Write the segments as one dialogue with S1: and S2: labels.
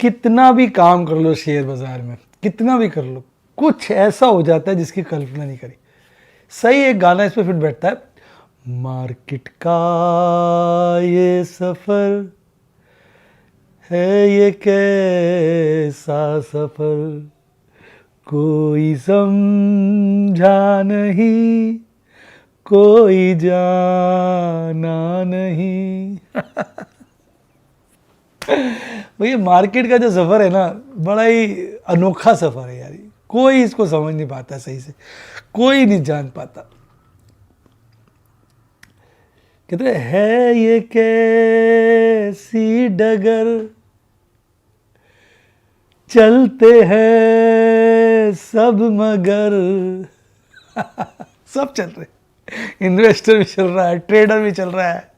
S1: कितना भी काम कर लो शेयर बाजार में, कितना भी कर लो, कुछ ऐसा हो जाता है जिसकी कल्पना नहीं करी। सही एक गाना इस पे फिट बैठता है, मार्केट का ये सफर है ये कैसा सफर, कोई समझा नहीं, कोई जाना नहीं। भैया मार्केट का जो सफर है ना, बड़ा ही अनोखा सफर है यार। कोई इसको समझ नहीं पाता सही से, कोई नहीं जान पाता। कहते है ये कैसी डगर, चलते हैं सब मगर। सब चल रहे, इन्वेस्टर भी चल रहा है, ट्रेडर भी चल रहा है,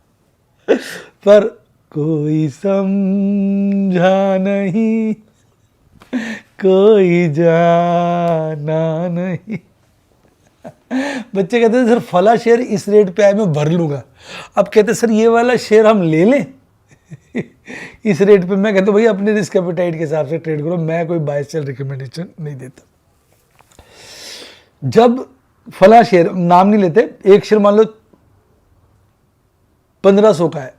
S1: पर कोई समझा नहीं, कोई जाना नहीं। बच्चे कहते हैं सर फला शेयर इस रेट पे आए मैं भर लूंगा। अब कहते हैं सर ये वाला शेयर हम ले लें इस रेट पे। मैं कहता हूँ भैया अपने रिस्क एपेटाइट के हिसाब से ट्रेड करो, मैं कोई बाय सेल रिकमेंडेशन नहीं देता। जब फला शेयर, नाम नहीं लेते, एक शेयर मान लो 1500 का है,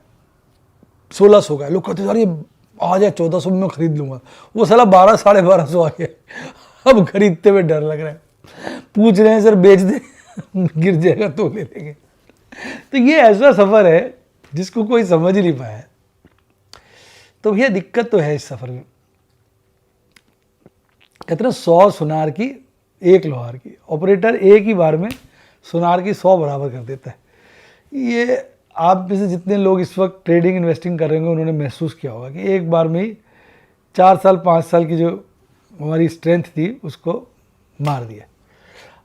S1: 1600 का है, लोग कहते हैं यार ये आ जाए 1400 में मैं खरीद लूंगा, वो साला 1200 साढ़े 1200 आ गया। अब खरीदते हुए डर लग रहा है, पूछ रहे हैं सर बेच दे गिर जाएगा तो ले लेंगे। तो ये ऐसा सफर है जिसको कोई समझ ही नहीं पाया। तो भैया दिक्कत तो है इस सफर में। कहते हैं 100 सुनार की 1 लोहार की, ऑपरेटर एक ही बार में सुनार की 100 बराबर कर देता है। ये आप में से जितने लोग इस वक्त ट्रेडिंग इन्वेस्टिंग कर रहे होंगे उन्होंने महसूस किया होगा कि एक बार में ही 4 साल 5 साल की जो हमारी स्ट्रेंथ थी उसको मार दिया।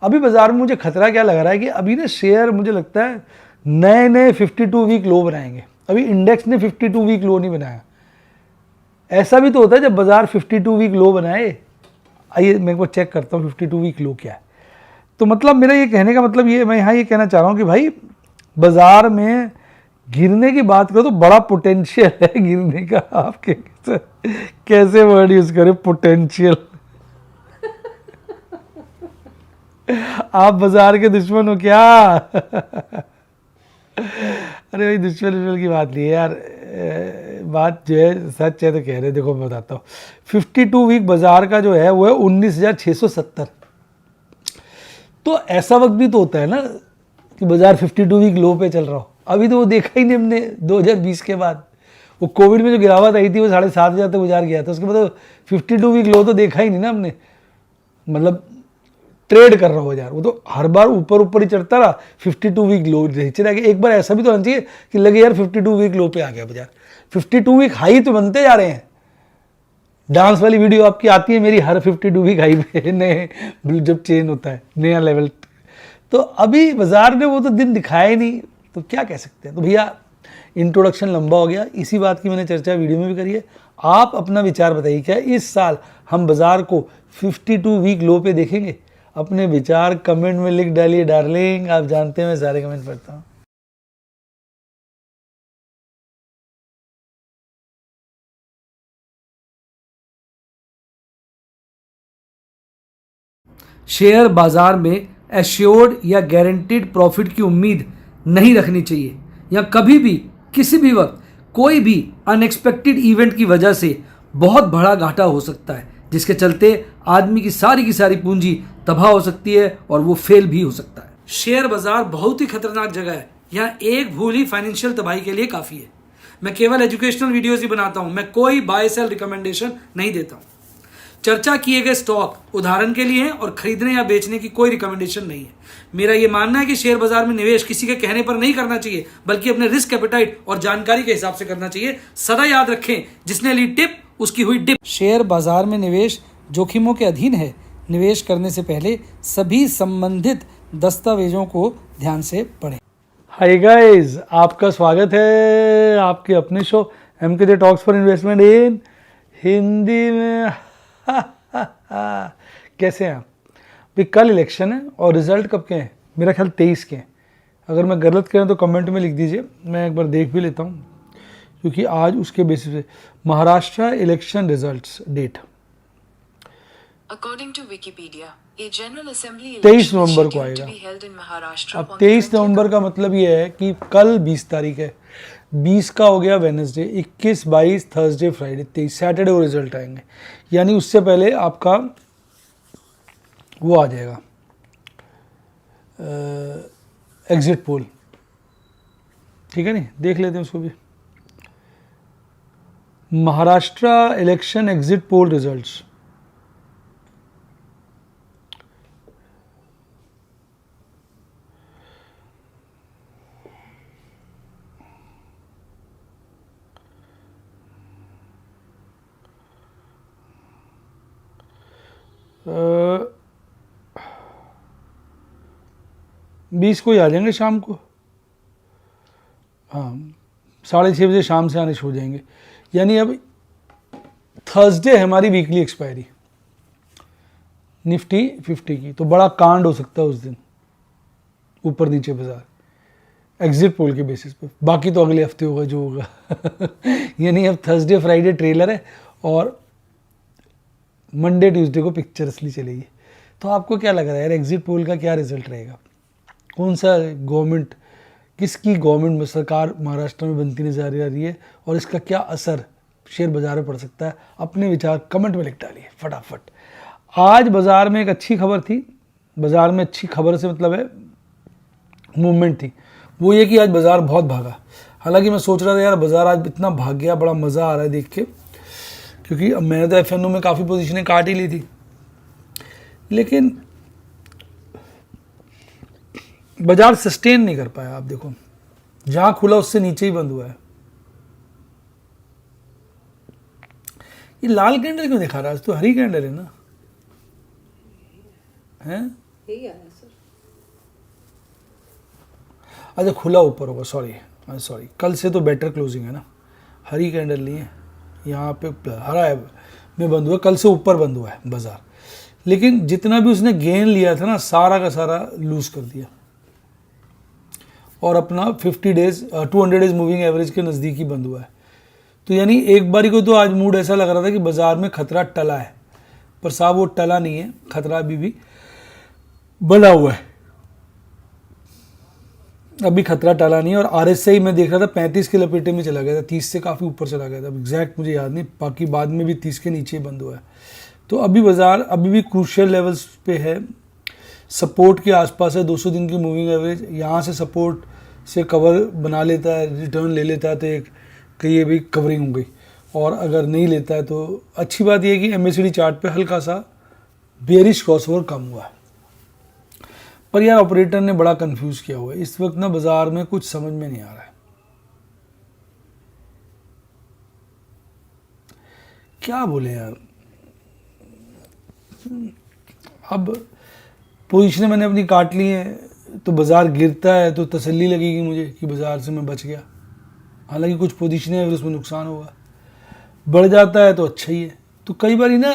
S1: अभी बाजार में मुझे खतरा क्या लग रहा है कि अभी ना शेयर मुझे लगता है नए नए 52 वीक लो बनाएंगे। अभी इंडेक्स ने 52 वीक लो नहीं बनाया। ऐसा भी तो होता है जब बाजार 52 वीक लो बनाए। आइए मैं एक बार चेक करता हूँ 52 वीक लो क्या है। तो मतलब मेरा ये कहने का मतलब ये, मैं यहाँ ये कहना चाह रहा हूँ कि भाई बाजार में गिरने की बात करो तो बड़ा पोटेंशियल है गिरने का। आप कैसे वर्ड यूज करें, पोटेंशियल। आप बाजार के दुश्मन हो क्या? अरे भाई दुश्मन की बात नहीं है यार, बात जो है सच है तो कह रहे। देखो मैं बताता हूँ 52 वीक बाजार का जो है वो है 19,670। तो ऐसा वक्त भी तो होता है ना कि बाजार 52 वीक लो पे चल रहा हो। अभी तो वो देखा ही नहीं हमने 2020 के बाद। वो कोविड में जो गिरावट आई थी वो 7,500 तक बाजार गया था, उसके बाद 52 वीक लो तो देखा ही नहीं ना हमने। मतलब ट्रेड कर रहा हो बाजार, वो तो हर बार ऊपर ऊपर ही चढ़ता रहा, 52 वीक लो नीचे रह गया। एक बार ऐसा भी तो होना चाहिए कि लगे यार 52 वीक लो पे आ गया बाजार। 52 वीक हाई तो बनते जा रहे हैं। डांस वाली वीडियो आपकी आती है मेरी हर 52 वीक हाई पे, नए जब चेंज होता है नया लेवल। तो अभी बाजार ने वो तो दिन दिखाया ही नहीं, तो क्या कह सकते हैं। तो भैया इंट्रोडक्शन लंबा हो गया, इसी बात की मैंने चर्चा वीडियो में भी करी है। आप अपना विचार बताइए, क्या इस साल हम बाजार को 52 वीक लो पे देखेंगे? अपने विचार कमेंट में लिख डालिए डार्लिंग। आप जानते हैं मैं सारे कमेंट पढ़ता हूँ।
S2: शेयर बाजार में एश्योर्ड या गारंटीड प्रॉफिट की उम्मीद नहीं रखनी चाहिए, या कभी भी किसी भी वक्त कोई भी अनएक्सपेक्टेड इवेंट की वजह से बहुत बड़ा घाटा हो सकता है, जिसके चलते आदमी की सारी पूंजी तबाह हो सकती है और वो फेल भी हो सकता है। शेयर बाजार बहुत ही खतरनाक जगह है, यहाँ एक भूल ही फाइनेंशियल तबाही के लिए काफी है। मैं केवल एजुकेशनल वीडियोस ही बनाता हूं, मैं कोई बाय सेल रिकमेंडेशन नहीं देता हूं। चर्चा किए गए स्टॉक उदाहरण के लिए हैं और खरीदने या बेचने की कोई रिकमेंडेशन नहीं है। मेरा यह मानना है कि शेयर बाजार में निवेश किसी के कहने पर नहीं करना चाहिए, बल्कि अपने रिस्क एपेटाइट और जानकारी के हिसाब से करना चाहिए। सदा याद रखें, जिसने ली टिप उसकी हुई डिप। शेयर बाजार में निवेश जोखिमों के अधीन है। निवेश करने से पहले सभी संबंधित दस्तावेजों को ध्यान से पढ़ें।
S1: हाय गाइस, आपका स्वागत है आपके अपने show MKJ talks for investment इन हिंदी में। कैसे हैं आप? भाई कल इलेक्शन है और रिजल्ट कब के हैं? मेरा ख्याल 23 के हैं। अगर मैं गलत करें तो कमेंट में लिख दीजिए, मैं एक बार देख भी लेता हूँ। क्योंकि आज उसके बेसिस पे Maharashtra election results date
S3: According to Wikipedia, a general assembly
S1: 23
S3: election is
S1: November को
S3: scheduled to
S1: आएगा।
S3: be held in Maharashtra
S1: अब
S3: on the
S1: 23
S3: 20th
S1: नवंबर का मतलब ये है कि कल 20 तारीख है, 20 का हो गया वेनसडे, 21, 22 थर्सडे, फ्राइडे, 23 सैटरडे को रिजल्ट आएंगे। यानी उससे पहले आपका वो आ जाएगा एग्जिट पोल। ठीक है, नहीं देख लेते हैं उसको भी। Maharashtra election exit poll results, uh, 20 को ही आ जाएंगे शाम को। हाँ, 6:30 बजे शाम से आने हो जाएंगे। यानी अब थर्सडे है हमारी वीकली एक्सपायरी निफ्टी 50 की, तो बड़ा कांड हो सकता है उस दिन, ऊपर नीचे बाजार एग्जिट पोल के बेसिस पे। बाकी तो अगले हफ्ते होगा जो होगा। यानी अब थर्सडे फ्राइडे ट्रेलर है और मंडे ट्यूसडे को पिक्चर असली चलेगी। तो आपको क्या लग रहा है यार, एग्जिट पोल का क्या रिजल्ट रहेगा? कौन सा गवर्नमेंट, किसकी गवर्नमेंट में सरकार महाराष्ट्र में बनती नजर आ रही है और इसका क्या असर शेयर बाजार में पड़ सकता है? अपने विचार कमेंट में लिख डालिए फटाफट। आज बाजार में एक अच्छी खबर थी, बाजार में अच्छी खबर से मतलब है मूवमेंट थी, वो ये कि आज बाजार बहुत भागा। हालांकि मैं सोच रहा था यार बाजार आज इतना भाग गया, बड़ा मज़ा आ रहा है देख के, क्योंकि अब मैंने तो एफएनओ में काफ़ी पोजीशनें काट ही ली थी, लेकिन बाजार सस्टेन नहीं कर पाया। आप देखो जहां खुला उससे नीचे ही बंद हुआ है। ये लाल कैंडल क्यों दिखा रहा है? आज तो हरी कैंडल है ना, हैं?
S4: यही आया सर।
S1: अच्छा खुला ऊपर होगा, सॉरी, कल से तो बेटर क्लोजिंग है ना, हरी कैंडल नहीं है, यहाँ पे हरा है में बंद हुआ, कल से ऊपर बंद हुआ है बाजार। लेकिन जितना भी उसने गेन लिया था ना, सारा का सारा लूज कर दिया और अपना 50 डेज 200 डेज मूविंग एवरेज के नज़दीक ही बंद हुआ है। तो यानी एक बारी को तो आज मूड ऐसा लग रहा था कि बाजार में खतरा टला है, पर साहब वो टला नहीं है, खतरा अभी भी बना हुआ है, अभी खतरा टला नहीं है। और आरएसआई मैं देख रहा था 35 के लपेटे में चला गया था, 30 से काफ़ी ऊपर चला गया था, एग्जैक्ट मुझे याद नहीं, बाकी बाद में भी 30 के नीचे बंद हुआ है। तो अभी बाजार अभी भी क्रूशियल लेवल्स पे है, सपोर्ट के आसपास है। 200 दिन की मूविंग एवरेज यहाँ से सपोर्ट से कवर बना लेता है, रिटर्न ले लेता है तो एक कि ये भी कवरिंग हो गई, और अगर नहीं लेता है तो अच्छी बात यह है कि एमएसीडी चार्ट पे हल्का सा बेरिश क्रॉसओवर कम हुआ है। पर यार ऑपरेटर ने बड़ा कंफ्यूज किया हुआ है इस वक्त ना, बाजार में कुछ समझ में नहीं आ रहा है क्या बोले यार। अब पोजीशनें मैंने अपनी काट ली है, तो बाजार गिरता है तो तसल्ली लगेगी मुझे कि बाजार से मैं बच गया। हालांकि कुछ पोजीशनें हैं उसमें नुकसान होगा, बढ़ जाता है तो अच्छा ही है। तो कई बार ना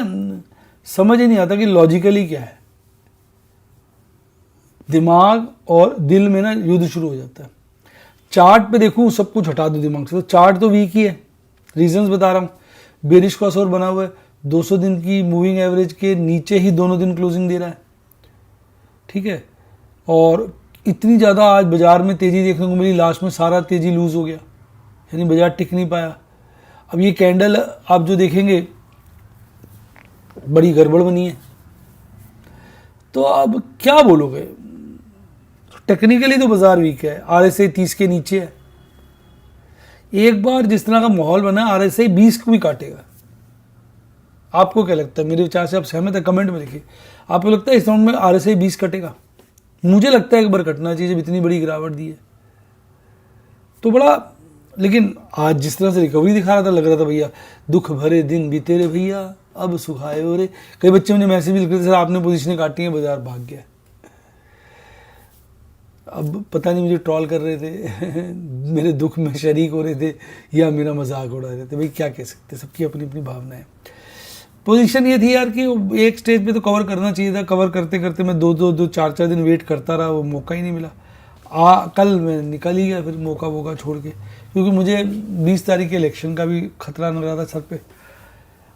S1: समझ ही नहीं आता कि लॉजिकली क्या है, दिमाग और दिल में ना युद्ध शुरू हो जाता है। चार्ट पे देखूं सब कुछ हटा दो दिमाग से, तो चार्ट तो वीक ही है, रीजंस बता रहा हूँ। बेरिश क्रॉसओवर बना हुआ है, 200 दिन की मूविंग एवरेज के नीचे ही दोनों दिन क्लोजिंग दे रहा है, ठीक है। और इतनी ज़्यादा आज बाजार में तेज़ी देखने को मिली, लास्ट में सारा तेज़ी लूज़ हो गया, यानी बाजार टिक नहीं पाया। अब ये कैंडल आप जो देखेंगे बड़ी गड़बड़ बनी है, तो अब क्या बोलोगे। टेक्निकली तो बाजार वीक है, आरएसआई 30 के नीचे है। एक बार जिस तरह का माहौल बना, आरएसआई 20 को भी काटेगा। आपको क्या लगता है? मेरे विचार से आप सहमत है? कमेंट में लिखिए। आपको लगता है इस राउंड में आरएसआई 20 कटेगा? मुझे लगता है एक बार कटना चाहिए, जब इतनी बड़ी गिरावट दी है तो बड़ा। लेकिन आज जिस तरह से रिकवरी दिखा रहा था, लग रहा था भैया दुख भरे दिन बीते रे भैया, अब सुखाए हो रे। कई बच्चे मुझे मैसेज भी लिख रहे थे, सर आपने पोजीशनें काटी हैं, बाजार भाग गया। अब पता नहीं मुझे ट्रॉल कर रहे थे मेरे दुख में शरीक हो रहे थे या मेरा मजाक उड़ा रहे थे, भाई क्या कह सकते, सबकी अपनी अपनी भावना है। पोजीशन ये थी यार कि एक स्टेज पे तो कवर करना चाहिए था, कवर करते करते मैं दो चार दिन वेट करता रहा, वो मौका ही नहीं मिला। कल मैं निकल ही गया फिर मौका छोड़ के, क्योंकि मुझे 20 तारीख के इलेक्शन का भी खतरा लग रहा था सर पे।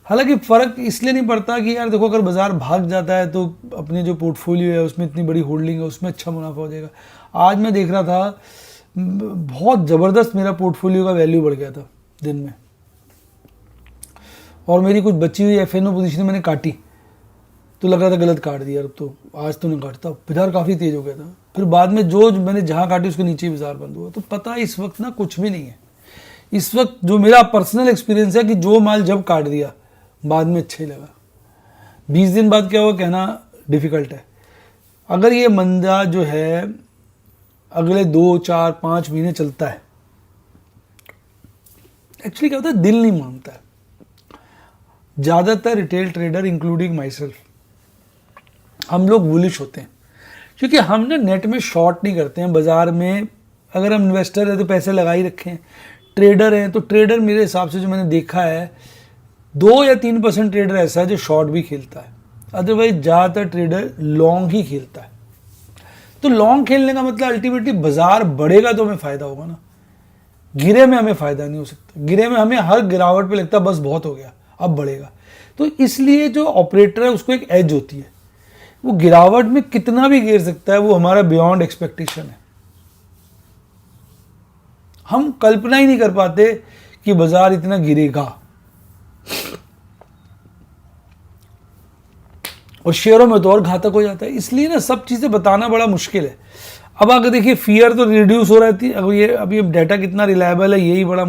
S1: हालांकि फ़र्क इसलिए नहीं पड़ता कि यार देखो, अगर बाज़ार भाग जाता है तो अपनी जो पोर्टफोलियो है उसमें इतनी बड़ी होल्डिंग है उसमें अच्छा मुनाफा हो जाएगा। आज मैं देख रहा था बहुत ज़बरदस्त मेरा पोर्टफोलियो का वैल्यू बढ़ गया था दिन में, और मेरी कुछ बची हुई FNO पोजीशन मैंने काटी तो लग रहा था गलत काट दिया, अब तो आज तो नहीं काटता, बाजार काफ़ी तेज हो गया था। फिर बाद में जो मैंने जहाँ काटी उसके नीचे ही बाजार बंद हुआ। तो पता है इस वक्त ना कुछ भी नहीं है। इस वक्त जो मेरा पर्सनल एक्सपीरियंस है कि जो माल जब काट दिया बाद में अच्छा ही लगा। 20 दिन बाद क्या हुआ कहना डिफ़िकल्ट है। अगर ये मंदा जो है अगले 2, 4, 5 महीने चलता है, एक्चुअली क्या होता है, दिल नहीं मानता है। ज़्यादातर retail trader including my self, हम लोग बुलिश होते हैं क्योंकि हम ना नेट में शॉर्ट नहीं करते हैं। बाज़ार में अगर हम इन्वेस्टर है तो पैसे लगा ही रखे हैं, ट्रेडर हैं तो ट्रेडर मेरे हिसाब से जो मैंने देखा है 2 या 3% ट्रेडर ऐसा है जो शॉर्ट भी खेलता है, अदरवाइज ज़्यादातर ट्रेडर लॉन्ग ही खेलता है। तो लॉन्ग खेलने का मतलब अल्टीमेटली बाज़ार बढ़ेगा तो हमें फ़ायदा होगा ना, गिरे में हमें फ़ायदा नहीं हो सकता। गिरे में हमें हर गिरावट पे लगता है बस बहुत हो गया अब बढ़ेगा। तो इसलिए जो ऑपरेटर है उसको एक एज होती है, वो गिरावट में कितना भी गिर सकता है, वो हमारा बियॉन्ड एक्सपेक्टेशन है। हम कल्पना ही नहीं कर पाते कि बाजार इतना गिरेगा, और शेयरों में तो और घातक हो जाता है। इसलिए ना सब चीज़ें बताना बड़ा मुश्किल है। अब अगर देखिए फियर तो रिड्यूस हो रही थी, अब ये डाटा कितना रिलायबल है यही बड़ा